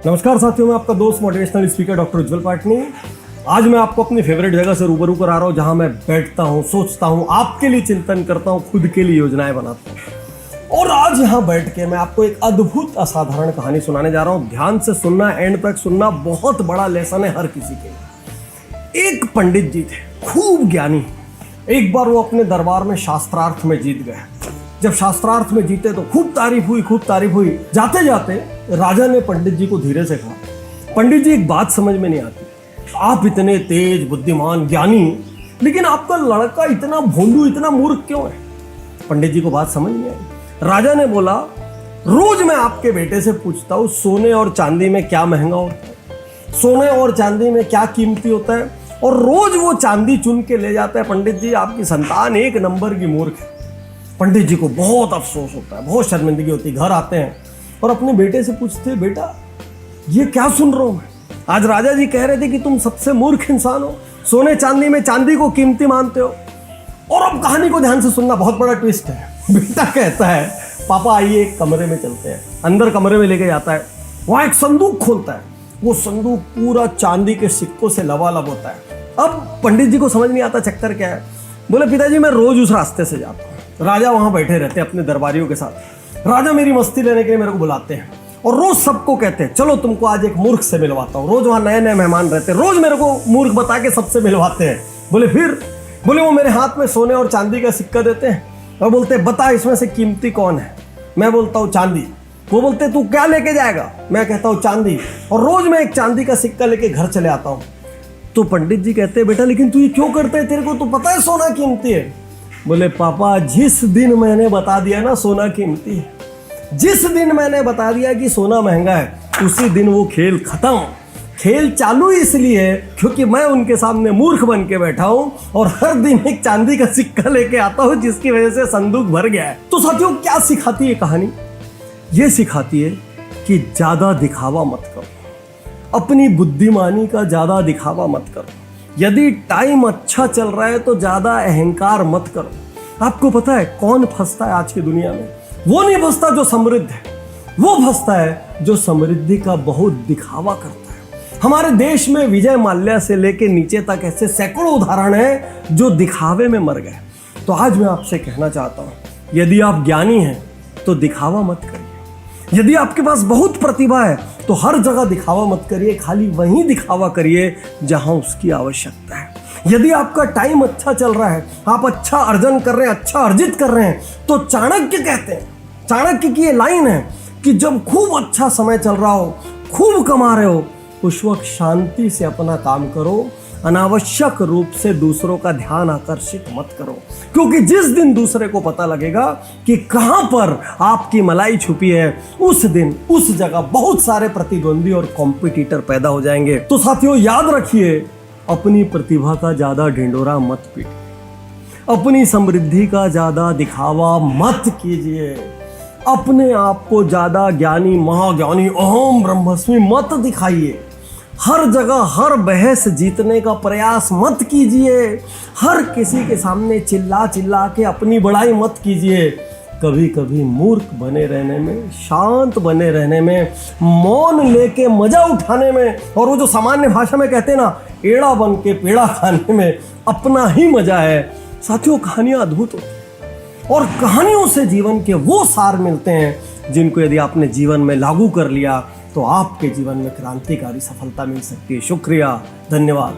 नमस्कार साथियों, मैं आपका दोस्त मोटिवेशनल स्पीकर डॉक्टर उज्जवल पाटनी। आज मैं आपको अपनी फेवरेट जगह से रूबरू करा रहा हूँ, जहाँ मैं बैठता हूँ, सोचता हूँ, आपके लिए चिंतन करता हूँ, खुद के लिए योजनाएं बनाता हूँ। और आज यहाँ बैठ के मैं आपको एक अद्भुत असाधारण कहानी सुनाने जा रहा हूँ। ध्यान से सुनना, एंड तक सुनना, बहुत बड़ा लेसन है हर किसी के लिए। एक पंडित जी थे, खूब ज्ञानी। एक बार वो अपने दरबार में शास्त्रार्थ में जीत गए। जब शास्त्रार्थ में जीते तो खूब तारीफ हुई। जाते जाते राजा ने पंडित जी को धीरे से कहा, पंडित जी एक बात समझ में नहीं आती, आप इतने तेज, बुद्धिमान, ज्ञानी, लेकिन आपका लड़का इतना भोंदू, इतना मूर्ख क्यों है? पंडित जी को बात समझ नहीं आई। राजा ने बोला, रोज मैं आपके बेटे से पूछता हूँ सोने और चांदी में क्या महंगा होता है, सोने और चांदी में क्या कीमती होता है, और रोज वो चांदी चुन के ले जाता है। पंडित जी, आपकी संतान एक नंबर की मूर्ख है। पंडित जी को बहुत अफसोस होता है, बहुत शर्मिंदगी होती है। घर आते हैं और अपने बेटे से पूछते हैं, बेटा ये क्या सुन रहा हूं मैं? आज राजा जी कह रहे थे कि तुम सबसे मूर्ख इंसान हो, सोने चांदी में चांदी को कीमती मानते हो। और अब कहानी को ध्यान से सुनना, बहुत बड़ा ट्विस्ट है। बेटा कहता है, पापा आइए एक कमरे में चलते हैं। अंदर कमरे में लेके जाता है, वहां एक संदूक खोलता है। वो संदूक पूरा चांदी के सिक्कों से लबालब होता है। अब पंडित जी को समझ नहीं आता चक्कर क्या है। बोले, पिताजी मैं रोज उस रास्ते से जाता हूँ। राजा वहां बैठे रहते हैं अपने दरबारियों के साथ। राजा मेरी मस्ती लेने के लिए मेरे को बुलाते हैं और रोज सबको कहते हैं, चलो तुमको आज एक मूर्ख से मिलवाता हूँ। रोज वहां नए नए मेहमान रहते हैं, रोज मेरे को मूर्ख बता के सबसे मिलवाते हैं। बोले फिर? बोले वो मेरे हाथ में सोने और चांदी का सिक्का देते हैं और बोलते हैं, बता इसमें से कीमती कौन है? मैं बोलता हूँ चांदी। वो बोलते तू क्या लेके जाएगा? मैं कहता हूँ चांदी। और रोज मैं एक चांदी का सिक्का लेके घर चले आता हूँ। तो पंडित जी कहते हैं, बेटा लेकिन तू ये क्यों करता है? तेरे को तो पता है सोना कीमती है। बोले, पापा जिस दिन मैंने बता दिया ना सोना कीमती है, जिस दिन मैंने बता दिया कि सोना महंगा है, उसी दिन वो खेल खत्म। खेल चालू इसलिए क्योंकि मैं उनके सामने मूर्ख बन के बैठा हूं और हर दिन एक चांदी का सिक्का लेके आता हूं, जिसकी वजह से संदूक भर गया है। तो साथियों, क्या सिखाती है कहानी? ये सिखाती है कि ज्यादा दिखावा मत करो, अपनी बुद्धिमानी का ज्यादा दिखावा मत करो। यदि टाइम अच्छा चल रहा है तो ज्यादा अहंकार मत करो। आपको पता है कौन फंसता है आज की दुनिया में? वो नहीं फंसता जो समृद्ध है, वो फंसता है जो समृद्धि का बहुत दिखावा करता है। हमारे देश में विजय माल्या से लेके नीचे तक ऐसे सैकड़ों उदाहरण हैं जो दिखावे में मर गए। तो आज मैं आपसे कहना चाहता हूं, यदि आप ज्ञानी हैं तो दिखावा मत करिए। यदि आपके पास बहुत प्रतिभा है तो हर जगह दिखावा मत करिए, खाली वहीं दिखावा करिए जहां उसकी आवश्यकता है। यदि आपका टाइम अच्छा चल रहा है, आप अच्छा अर्जन कर रहे हैं, अच्छा अर्जित कर रहे हैं, तो चाणक्य कहते हैं, चाणक्य की ये लाइन है कि जब खूब अच्छा समय चल रहा हो, खूब कमा रहे हो, उस वक्त शांति से अपना काम करो, अनावश्यक रूप से दूसरों का ध्यान आकर्षित मत करो। क्योंकि जिस दिन दूसरे को पता लगेगा कि कहां पर आपकी मलाई छुपी है, उस दिन उस जगह बहुत सारे प्रतिद्वंदी और कॉम्पिटिटर पैदा हो जाएंगे। तो साथियों, याद रखिए, अपनी प्रतिभा का ज्यादा ढिंडोरा मत पीटिए, अपनी समृद्धि का ज्यादा दिखावा मत कीजिए, अपने आप को ज्यादा ज्ञानी, महाज्ञानी, अहम ब्रह्मस्मि मत दिखाइए। हर जगह हर बहस जीतने का प्रयास मत कीजिए। हर किसी के सामने चिल्ला चिल्ला के अपनी बड़ाई मत कीजिए। कभी कभी मूर्ख बने रहने में, शांत बने रहने में, मौन लेके मजा उठाने में, और वो जो सामान्य भाषा में कहते हैं ना, एड़ा बन के पेड़ा खाने में अपना ही मजा है। साथियों, कहानियां अद्भुत होती हैं और कहानियों से जीवन के वो सार मिलते हैं जिनको यदि आपने जीवन में लागू कर लिया तो आपके जीवन में क्रांतिकारी सफलता मिल सकती है। शुक्रिया, धन्यवाद।